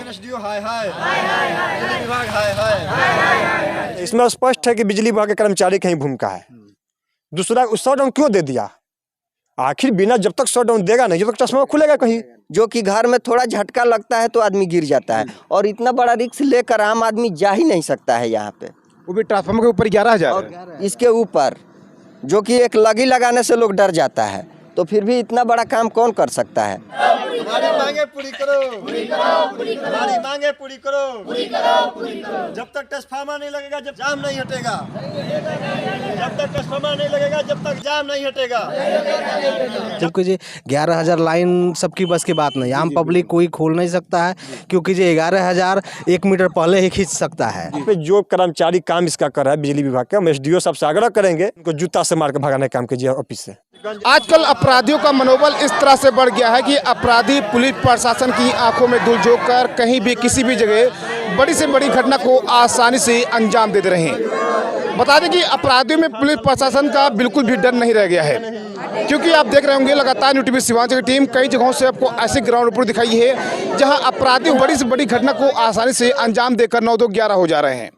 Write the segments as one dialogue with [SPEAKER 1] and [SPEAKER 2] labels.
[SPEAKER 1] SDO हाय हाय, बिजली विभाग हाय हाय। इसमें स्पष्ट है कि बिजली विभाग के कर्मचारी की ही भूमिका है। दूसरा, शटडाउन क्यों दे दिया? आखिर बिना जब तक शटडाउन देगा नहीं, जब तक ट्रांसफार्मर खुलेगा कहीं।
[SPEAKER 2] जो कि घर में थोड़ा झटका लगता है तो आदमी गिर जाता है, और इतना बड़ा रिस्क लेकर आम आदमी जा ही नहीं सकता है यहाँ पे,
[SPEAKER 3] वो भी ट्रांसफार्मर के ऊपर 11,000।
[SPEAKER 2] और इसके ऊपर जो कि एक लगी लगाने से लोग डर जाता है, तो फिर भी इतना बड़ा काम कौन कर सकता है?
[SPEAKER 1] हमारी मांगे पूरी करो, हमारी मांगे पूरी करो। जब तक ट्रांसफार्मर नहीं लगेगा, जब जाम नहीं हटेगा, जब तक ट्रांसफार्मर नहीं लगेगा, जब तक जाम नहीं हटेगा।
[SPEAKER 4] क्योंकि जी 11,000 लाइन सबकी बस की बात नहीं, आम पब्लिक कोई खोल नहीं सकता है, क्योंकि जी 11,000 1 मीटर पहले ही खींच सकता है।
[SPEAKER 1] जो कर्मचारी काम इसका कर रहा है बिजली विभाग का, हम एसडीओ साहब से आग्रह करेंगे उनको जूता से मार के भगाने का काम कीजिए ऑफिस से।
[SPEAKER 3] आजकल अपराधियों का मनोबल इस तरह से बढ़ गया है कि अपराधी पुलिस प्रशासन की आंखों में धूल झोंक कर कहीं भी किसी भी जगह बड़ी से बड़ी घटना को आसानी से अंजाम दे रहे हैं। बता दें कि अपराधियों में पुलिस प्रशासन का बिल्कुल भी डर नहीं रह गया है, क्योंकि आप देख रहे होंगे लगातार न्यूज़ टीवी सीवांचल की टीम कई जगहों से आपको ऐसे ग्राउंड रिपोर्ट दिखाई है जहां अपराधी बड़ी से बड़ी घटना को आसानी से अंजाम देकर 9 2 11 हो जा रहे हैं।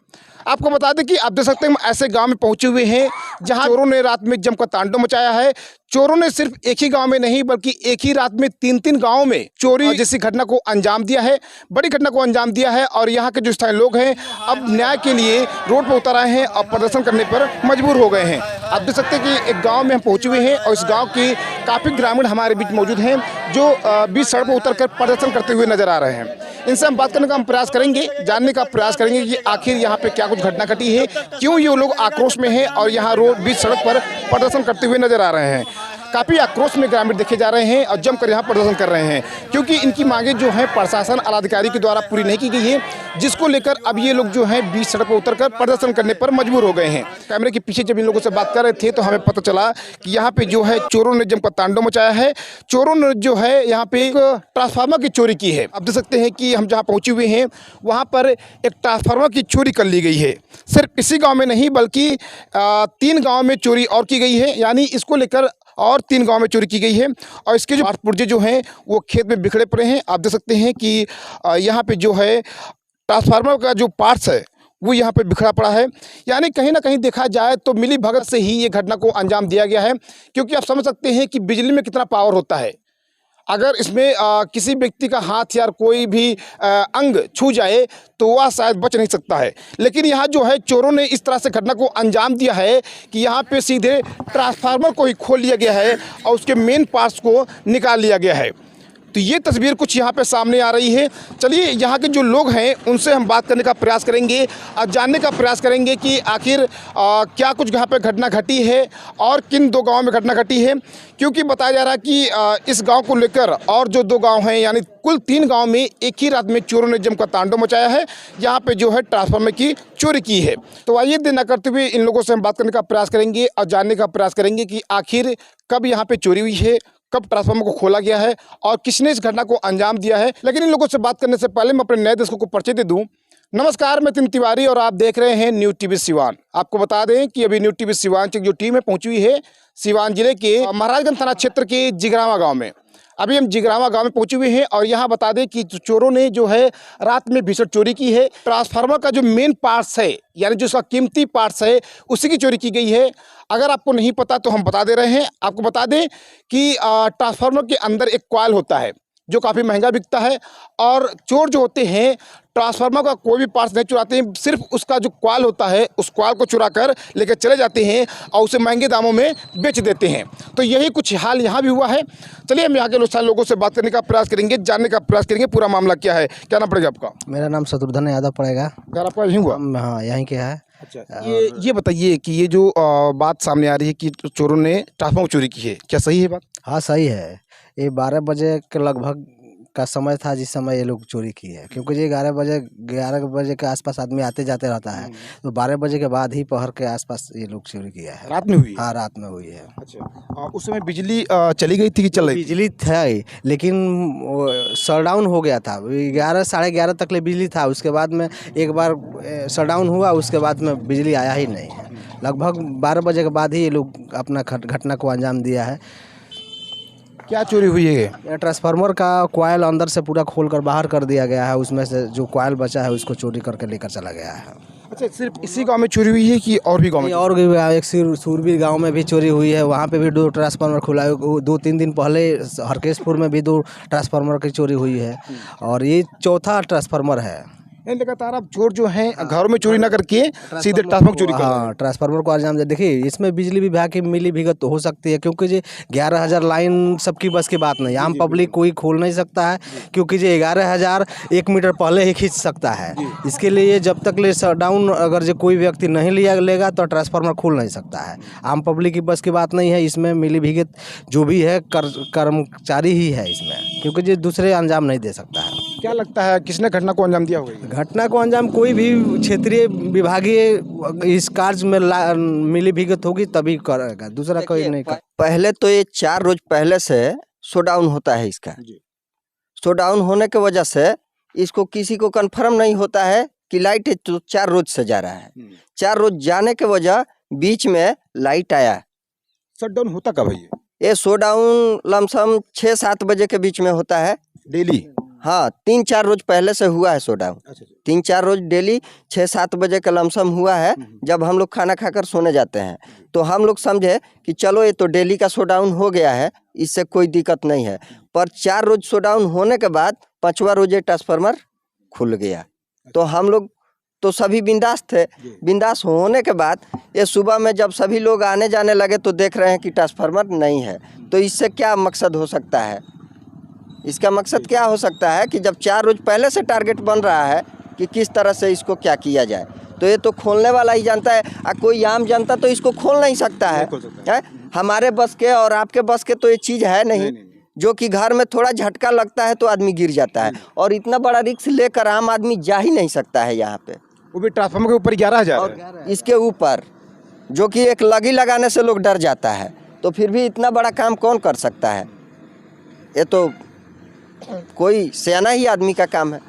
[SPEAKER 3] आपको बता दें कि आप देख सकते हैं हम ऐसे गांव में पहुंचे हुए हैं जहां चोरों ने रात में जमकर तांडव मचाया है। चोरों ने सिर्फ एक ही गांव में नहीं बल्कि एक ही रात में 3-3 गांवों में चोरी जैसी घटना को अंजाम दिया है, बड़ी घटना को अंजाम दिया है। और यहां के जो स्थानीय लोग हैं अब न्याय के लिए रोड पर उतर आए हैं और प्रदर्शन करने पर मजबूर हो गए हैं। आप देख सकते हैं कि एक गाँव में हम पहुँचे हुए हैं और इस गाँव के काफ़ी ग्रामीण हमारे बीच मौजूद हैं जो बीच सड़क पर उतर कर प्रदर्शन करते हुए नजर आ रहे हैं। इनसे हम बात करने का हम प्रयास करेंगे, जानने का प्रयास करेंगे कि आखिर यहाँ पे क्या कुछ घटना घटी है, क्यों ये लोग आक्रोश में हैं और यहाँ रोड बीच सड़क पर प्रदर्शन करते हुए नजर आ रहे हैं। काफ़ी आक्रोश में ग्रामीण देखे जा रहे हैं और जमकर यहाँ प्रदर्शन कर रहे हैं, क्योंकि इनकी मांगे जो हैं प्रशासन आलाधिकारी के द्वारा पूरी नहीं की गई है, जिसको लेकर अब ये लोग जो हैं बीच सड़क पर उतरकर प्रदर्शन करने पर मजबूर हो गए हैं। कैमरे के पीछे जब इन लोगों से बात कर रहे थे तो हमें पता चला कि यहाँ पे जो है चोरों ने जमकर तांडव मचाया है। चोरों ने जो है यहाँ पे एक ट्रांसफार्मर की चोरी की है। आप देख सकते हैं कि हम जहाँ पहुँचे हुए हैं वहाँ पर एक ट्रांसफार्मर की चोरी कर ली गई है। सिर्फ इसी गाँव में नहीं बल्कि 3 गाँव में चोरी और की गई है, यानी इसको लेकर और 3 गांव में चोरी की गई है। और इसके जो पुर्जे जो हैं वो खेत में बिखरे पड़े हैं। आप देख सकते हैं कि यहाँ पे जो है ट्रांसफार्मर का जो पार्ट्स है वो यहाँ पे बिखरा पड़ा है, यानी कहीं ना कहीं देखा जाए तो मिली भगत से ही ये घटना को अंजाम दिया गया है। क्योंकि आप समझ सकते हैं कि बिजली में कितना पावर होता है। अगर इसमें किसी व्यक्ति का हाथ या कोई भी अंग छू जाए तो वह शायद बच नहीं सकता है, लेकिन यहाँ जो है चोरों ने इस तरह से घटना को अंजाम दिया है कि यहाँ पे सीधे ट्रांसफार्मर को ही खोल लिया गया है और उसके मेन पार्ट्स को निकाल लिया गया है। तो ये तस्वीर कुछ यहाँ पे सामने आ रही है। चलिए यहाँ के जो लोग हैं उनसे हम बात करने का प्रयास करेंगे और जानने का प्रयास करेंगे कि आखिर क्या कुछ यहाँ पे घटना घटी है और किन 2 गांवों में घटना घटी है। क्योंकि बताया जा रहा है कि इस गांव को लेकर और जो 2 गांव हैं यानी कुल 3 गांव में एक ही रात में चोरों ने जमकर तांडव मचाया है, यहाँ पे जो है ट्रांसफार्मर की चोरी की है। तो आइए देर न करते हुए इन लोगों से हम बात करने का प्रयास करेंगे और जानने का प्रयास करेंगे कि आखिर कब यहाँ पे चोरी हुई है, कब ट्रांसफार्मर को खोला गया है और किसने इस घटना को अंजाम दिया है। लेकिन इन लोगों से बात करने से पहले मैं अपने नए दर्शकों को परिचय दे दूं। नमस्कार, मैं तिन तिवारी और आप देख रहे हैं न्यूज़ टीवी सिवान। आपको बता दें कि अभी न्यूज़ टीवी सिवान की जो टीम है पहुंची हुई है सिवान जिले के महाराजगंज थाना क्षेत्र के जिगरावा गाँव में। अभी हम जिगरावा गांव में पहुंचे हुए हैं और यहाँ बता दें कि चोरों ने जो है रात में भीषण चोरी की है। ट्रांसफार्मर का जो मेन पार्ट्स है यानी जो उसका कीमती पार्ट्स है उसी की चोरी की गई है। अगर आपको नहीं पता तो हम बता दे रहे हैं। आपको बता दें कि ट्रांसफार्मर के अंदर एक कॉइल होता है जो काफ़ी महंगा बिकता है, और चोर जो होते हैं ट्रांसफार्मर का कोई भी पार्ट्स नहीं चुराते हैं, सिर्फ उसका जो कॉइल होता है उस कॉइल को चुरा कर लेकर चले जाते हैं और उसे महंगे दामों में बेच देते हैं। तो यही कुछ हाल यहाँ भी हुआ है। चलिए हम यहाँ के लोगों से बात करने का प्रयास करेंगे, जानने का प्रयास करेंगे पूरा मामला क्या है। क्या नाम पड़ेगा आपका?
[SPEAKER 4] मेरा नाम शत्रुघ्न यादव पड़ेगा।
[SPEAKER 3] घर आपका यहीं हुआ?
[SPEAKER 4] हाँ, यहीं के है।
[SPEAKER 3] अच्छा, ये बताइए कि ये जो बात सामने आ रही है कि चोरों ने ट्रांसफार्मर चोरी की है, क्या सही है बात?
[SPEAKER 4] हाँ सही है। ये 12 बजे के लगभग का समय था जिस समय ये लोग चोरी की है, क्योंकि ये 11 बजे के आसपास आदमी आते जाते रहता है, तो 12 बजे के बाद ही पहर के आसपास ये लोग चोरी किया है।
[SPEAKER 3] रात में हुई?
[SPEAKER 4] हाँ, रात में हुई है।
[SPEAKER 3] अच्छा, उस समय बिजली चली गई थी कि चल रही?
[SPEAKER 4] बिजली था लेकिन शटडाउन हो गया था। 11 साढ़े 11 तक ले बिजली था, उसके बाद में एक बार शटडाउन हुआ, उसके बाद में बिजली आया ही नहीं है। लगभग 12 बजे के बाद ही ये लोग अपना घटना को अंजाम दिया है।
[SPEAKER 3] क्या चोरी हुई है ये?
[SPEAKER 4] ये ट्रांसफार्मर का कॉइल अंदर से पूरा खोल कर बाहर कर दिया गया है, उसमें से जो कॉइल बचा है उसको चोरी करके लेकर चला गया है।
[SPEAKER 3] अच्छा, सिर्फ इसी गांव में चोरी हुई है कि और भी गांव में?
[SPEAKER 4] नहीं, और भी एक सूरबीर गांव में भी चोरी हुई है, वहाँ पे भी 2 ट्रांसफार्मर खुला है। 2-3 दिन पहले हरकेशपुर में भी 2 ट्रांसफार्मर की चोरी हुई है और ये चौथा ट्रांसफार्मर है।
[SPEAKER 3] नहीं, लगातार आप चोर जो हैं घरों में चोरी ना करके सीधे ट्रांसफार्मर चोरी कर रहे हैं।
[SPEAKER 4] हाँ, ट्रांसफार्मर को अंजाम दे। देखिए, इसमें बिजली विभाग की मिली भगत तो हो सकती है, क्योंकि जी 11,000 लाइन सबकी बस की बात नहीं, आम पब्लिक कोई खोल नहीं सकता है, क्योंकि जी 11,000 1 मीटर पहले ही खींच सकता है। इसके लिए जब तक ले शटडाउन अगर जो कोई व्यक्ति नहीं लेगा तो ट्रांसफार्मर खोल नहीं सकता है। आम पब्लिक की बस की बात नहीं है, इसमें मिली भगत जो भी है कर्मचारी ही है इसमें, क्योंकि जी दूसरे अंजाम नहीं दे सकता है।
[SPEAKER 3] क्या लगता है किसने घटना को अंजाम दिया होगा?
[SPEAKER 4] घटना को अंजाम कोई भी क्षेत्रीय विभागीय इस कार्य में मिली भगत होगी तभी करेगा, दूसरा कोई नहीं कर।
[SPEAKER 2] पहले तो ये 4 रोज पहले से शोडाउन होता है इसका। शोडाउन होने की वजह से इसको किसी को कंफर्म नहीं होता है कि लाइट तो 4 रोज से जा रहा है। 4 रोज जाने के वजह बीच में लाइट आया।
[SPEAKER 3] शटडाउन होता कब है ये?
[SPEAKER 2] ये शोडाउन लमसम 6-7 बजे के बीच में होता है
[SPEAKER 3] डेली?
[SPEAKER 2] हाँ, 3-4 रोज पहले से हुआ है शोडाउन। 3-4 रोज डेली 6-7 बजे का लमसम हुआ है। जब हम लोग खाना खाकर सोने जाते हैं तो हम लोग समझे कि चलो ये तो डेली का शोडाउन हो गया है, इससे कोई दिक्कत नहीं है। पर 4 रोज शोडाउन होने के बाद 5वां रोज ये ट्रांसफार्मर खुल गया। तो हम लोग तो सभी बिंदास थे। बिंदास होने के बाद ये सुबह में जब सभी लोग आने जाने लगे तो देख रहे हैं कि ट्रांसफार्मर नहीं है। तो इससे क्या मकसद हो सकता है? इसका मकसद क्या हो सकता है कि जब 4 रोज पहले से टारगेट बन रहा है कि किस तरह से इसको क्या किया जाए, तो ये तो खोलने वाला ही जानता है। कोई आम जनता तो इसको खोल नहीं सकता है। हमारे बस के और आपके बस के तो ये चीज़ है नहीं, जो कि घर में थोड़ा झटका लगता है तो आदमी गिर जाता है, और इतना बड़ा रिस्क लेकर आम आदमी जा ही नहीं सकता है यहाँ पे,
[SPEAKER 3] वो भी ट्रांसफार्मर के ऊपर 11,000
[SPEAKER 2] और इसके ऊपर, जो कि एक लगी लगाने से लोग डर जाता है। तो फिर भी इतना बड़ा काम कौन कर सकता है? ये तो कोई सियाना ही आदमी का काम है।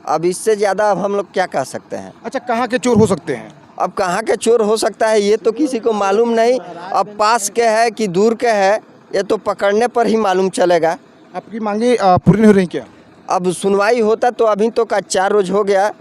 [SPEAKER 2] अब इससे ज़्यादा अब हम लोग क्या कह सकते हैं?
[SPEAKER 3] अच्छा, कहाँ के चोर हो सकते हैं?
[SPEAKER 2] अब कहाँ के चोर हो सकता है ये तो किसी को मालूम नहीं। अब पास के है कि दूर के है, ये तो पकड़ने पर ही मालूम चलेगा।
[SPEAKER 3] आपकी मांगे पूरी नहीं हो रही क्या?
[SPEAKER 2] अब सुनवाई होता तो अभी तो का 4 रोज हो गया,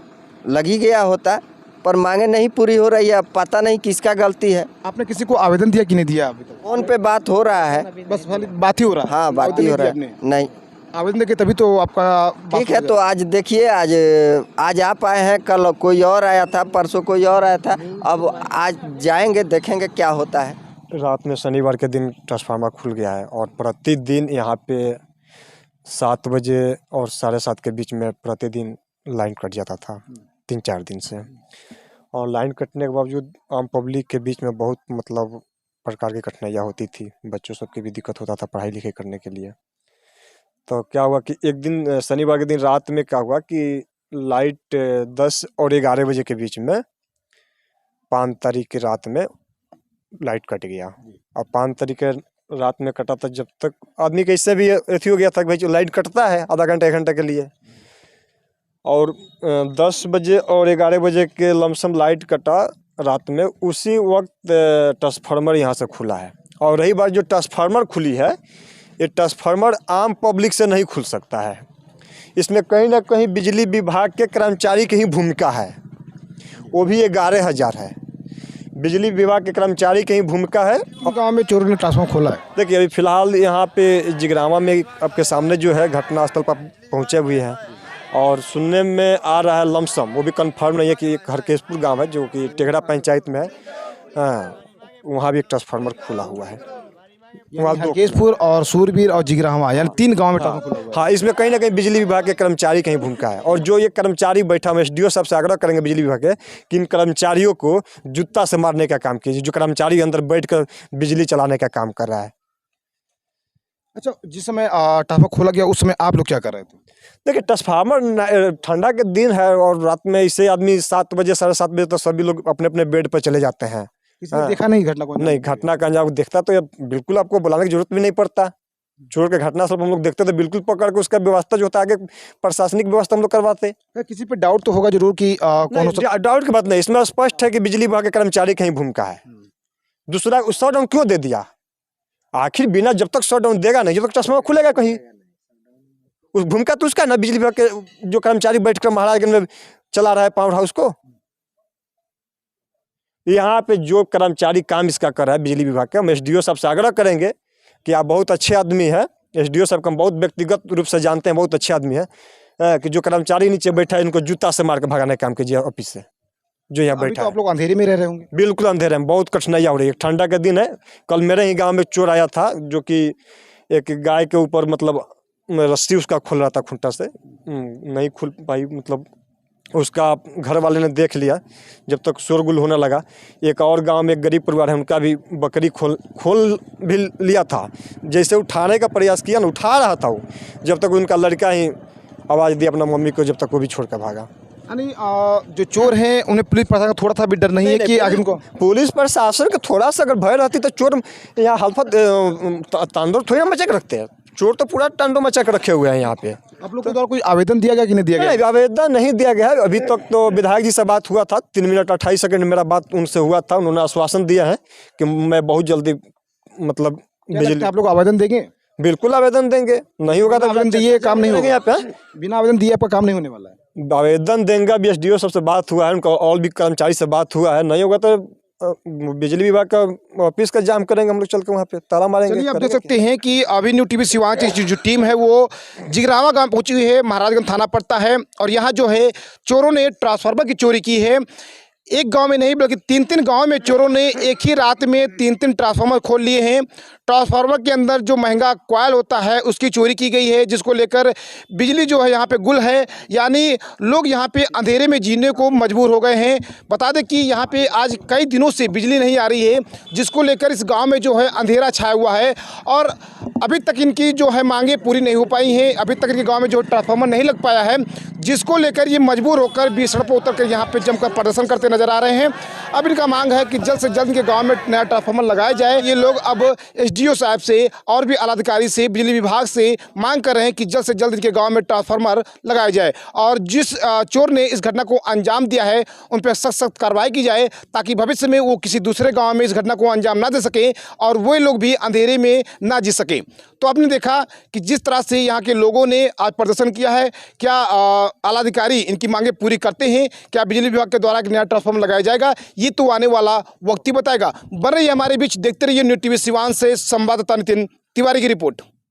[SPEAKER 2] लग ही गया होता, पर मांगे नहीं पूरी हो रही है। अब पता नहीं किसका गलती है।
[SPEAKER 3] आपने किसी को आवेदन दिया कि नहीं दिया अभी तक?
[SPEAKER 2] फोन पे बात हो रहा है,
[SPEAKER 3] बस खाली बात ही हो रहा है?
[SPEAKER 2] हाँ, बात ही हो रहा है। नहीं,
[SPEAKER 3] आवेदन देके तभी तो आपका
[SPEAKER 2] ठीक है। तो आज देखिए, आज आप आए हैं, कल कोई और आया था, परसों कोई और आया था। अब आज जाएंगे, देखेंगे क्या होता है।
[SPEAKER 1] रात में शनिवार के दिन ट्रांसफार्मर खुल गया है और प्रतिदिन यहाँ पे 7 बजे और 7:30 के बीच में प्रतिदिन लाइन कट जाता था 3-4 दिन से। और लाइन कटने के बावजूद आम पब्लिक के बीच में बहुत मतलब प्रकार की कठिनाइयाँ होती थी। बच्चों सबकी भी दिक्कत होता था पढ़ाई लिखाई करने के लिए। तो क्या हुआ कि एक दिन शनिवार के दिन रात में क्या हुआ कि लाइट 10 और 11 बजे के बीच में 5 तारीख की रात में लाइट कट गया। अब 5 तारीख के रात में कटा था, जब तक आदमी के इससे भी ऐसी हो गया था कि भाई लाइट कटता है आधा घंटा 1 घंटे के लिए, और 10 बजे और 11 बजे के लमसम लाइट कटा रात में। उसी वक्त ट्रांसफार्मर यहाँ से खुला है। और रही बात जो ट्रांसफार्मर खुली है, ये ट्रांसफार्मर आम पब्लिक से नहीं खुल सकता है। इसमें कहीं ना कहीं बिजली विभाग के कर्मचारी की ही भूमिका है, वो भी 11,000 है। बिजली विभाग के कर्मचारी की ही भूमिका है।
[SPEAKER 3] गाँव में चोरों ने ट्रांसफार्मर खोला है?
[SPEAKER 1] देखिए, अभी फिलहाल यहाँ पे जिगरामा में आपके सामने जो है घटनास्थल पर पहुँचे हुए हैं, और सुनने में आ रहा है लमसम, वो भी कंफर्म नहीं है, कि एक हरकेशपुर गांव है जो कि टेघड़ा पंचायत में है, वहाँ भी एक ट्रांसफार्मर खुला हुआ है।
[SPEAKER 3] हरकेशपुर और सूरबीर और जिगरामा, यानी 3 गाँव में ट्रांसफार्मर खुला हुआ है।
[SPEAKER 1] हाँ, इसमें कहीं ना कहीं बिजली विभाग के कर्मचारी की ही भूमिका है। और जो ये कर्मचारी बैठा, हम एसडीओ साहब से आग्रह करेंगे बिजली विभाग के कि इन कर्मचारियों को जूता से मारने का काम कीजिए, जो कर्मचारी अंदर बैठकर बिजली चलाने का काम कर रहा है।
[SPEAKER 3] अच्छा, जिस समय ट्रांसफार्मर खोला गया उस समय आप लोग क्या कर रहे थे?
[SPEAKER 1] देखिए, ट्रांसफार्मर ठंडा के दिन है और रात में इसे आदमी 7 बजे 7:30 बजे तो सभी लोग अपने अपने बेड पर चले जाते हैं।
[SPEAKER 3] किसी ने देखा नहीं घटना को?
[SPEAKER 1] नहीं, घटना का अंजाम देखता तो बिल्कुल आपको बुलाने की जरूरत भी नहीं पड़ता। चोर के घटना सब हम लोग देखते तो बिल्कुल पकड़ के उसका व्यवस्था जो होता है आगे प्रशासनिक व्यवस्था हम लोग करवाते।
[SPEAKER 3] किसी पे डाउट तो होगा जरूर कि कौन हो सकता?
[SPEAKER 1] डाउट की बात नहीं, इसमें स्पष्ट है कि बिजली विभाग के कर्मचारी की ही भूमिका है। दूसरा, शटडाउन क्यों दे दिया? आखिर बिना जब तक शटडाउन देगा नहीं, जब तक ट्रांसफार्मर खुलेगा कहीं। उस भूमिका तो उसका ना, बिजली विभाग के जो कर्मचारी बैठकर महाराजगंज में चला रहा है पावर हाउस को। यहाँ पे जो कर्मचारी काम इसका कर रहा है बिजली विभाग का, हम SDO साहब से आग्रह करेंगे कि आप बहुत अच्छे आदमी हैं, SDO साहब को हम बहुत व्यक्तिगत रूप से जानते हैं, बहुत अच्छे आदमी हैं, कि जो कर्मचारी नीचे बैठा है इनको जूता से मार के भगाने का काम कीजिए ऑफिस से, जो यहाँ बैठा
[SPEAKER 3] तो
[SPEAKER 1] है।
[SPEAKER 3] आप लोग अंधेरे में रह रहे होंगे।
[SPEAKER 1] बिल्कुल अंधेरे में, बहुत कठिनाइयाँ हो रही है। ठंडा का दिन है, कल मेरे ही गाँव में चोर आया था, जो कि एक गाय के ऊपर मतलब रस्सी उसका खुल रहा था खूंटा से, नहीं खुल पाई, मतलब उसका घर वाले ने देख लिया। जब तक शोरगुल होने लगा, एक और गांव में एक गरीब परिवार है, उनका भी बकरी खोल भी लिया था। जैसे उठाने का प्रयास किया ना, उठा रहा था वो, जब तक उनका लड़का ही आवाज़ दिया अपना मम्मी को, जब तक वो भी छोड़ कर भागा।
[SPEAKER 3] यानी जो चोर हैं उन्हें पुलिस प्रशासन का थोड़ा सा भी डर नहीं है कि आगे उनको
[SPEAKER 1] पुलिस प्रशासन का थोड़ा सा अगर भय रहती तो चोर यहाँ हल्फत तांडव थोड़ी ना मचा के रखते हैं। चोर तो पूरा तांडव मचा के रखे हुए हैं यहाँ पे।
[SPEAKER 3] आप लोग के द्वारा कोई आवेदन दिया गया कि नहीं दिया गया?
[SPEAKER 1] नहीं, आवेदन नहीं दिया गया है अभी तक। तो विधायक जी से बात हुआ था, 3 मिनट 28 सेकंड मेरा बात उनसे हुआ था। उन्होंने आश्वासन दिया है कि मैं बहुत जल्दी मतलब बिजली।
[SPEAKER 3] आप लोग आवेदन देंगे?
[SPEAKER 1] बिल्कुल आवेदन देंगे, नहीं होगा तो
[SPEAKER 3] आवेदन दिए काम नहीं होगा
[SPEAKER 1] यहाँ पे।
[SPEAKER 3] बिना आवेदन दिए आपका काम नहीं होने वाला है।
[SPEAKER 1] आवेदन देंगे, अभी SDO सबसे बात हुआ है, उनका और भी कर्मचारी से बात हुआ है। नहीं होगा तो बिजली विभाग का ऑफिस का जाम करेंगे हम लोग, चल के वहाँ पे ताला मारेंगे।
[SPEAKER 3] चलिए, आप देख सकते हैं कि अभी न्यू टीवी सिवान की जो टीम है वो जिगरावा गांव पहुंची हुई है, महाराजगंज थाना पड़ता है। और यहाँ जो है चोरों ने ट्रांसफार्मर की चोरी की है। एक गांव में नहीं बल्कि 3-3 गांव में चोरों ने एक ही रात में 3-3 ट्रांसफार्मर खोल लिए हैं। ट्रांसफार्मर के अंदर जो महंगा कॉयल होता है उसकी चोरी की गई है, जिसको लेकर बिजली जो है यहाँ पे गुल है। यानी लोग यहाँ पे अंधेरे में जीने को मजबूर हो गए हैं। बता दें कि यहाँ पे आज कई दिनों से बिजली नहीं आ रही है, जिसको लेकर इस गाँव में जो है अंधेरा छाया हुआ है। और अभी तक इनकी जो है मांगे पूरी नहीं हो पाई हैं। अभी तक इनके गाँव में जो ट्रांसफार्मर नहीं लग पाया है, जिसको लेकर ये मजबूर होकर बीच सड़क पर उतर कर यहाँ पे जमकर प्रदर्शन करते नजर आ रहे हैं। अब इनका मांग है कि जल्द से जल्द इनके गांव में नया ट्रांसफार्मर लगाया जाए। ये लोग अब SDO साहब से और भी आलाधिकारी से, बिजली विभाग से मांग कर रहे हैं कि जल्द से जल्द इनके गांव में ट्रांसफार्मर लगाया जाए। और जिस चोर ने इस घटना को अंजाम दिया है उन पर सख्त कार्रवाई की जाए, ताकि भविष्य में वो किसी दूसरे गाँव में इस घटना को अंजाम ना दे सके और वो लोग भी अंधेरे में ना जी सके। तो आपने देखा कि जिस तरह से यहाँ के लोगों ने आज प्रदर्शन किया है, क्या आलाधिकारी इनकी मांगे पूरी करते हैं, क्या बिजली विभाग के द्वारा एक नया ट्रांसफार्मर लगाया जाएगा, ये तो आने वाला वक्त ही बताएगा। बन रही हमारे बीच, देखते रहिए न्यू टीवी सिवान से संवाददाता नितिन तिवारी की रिपोर्ट।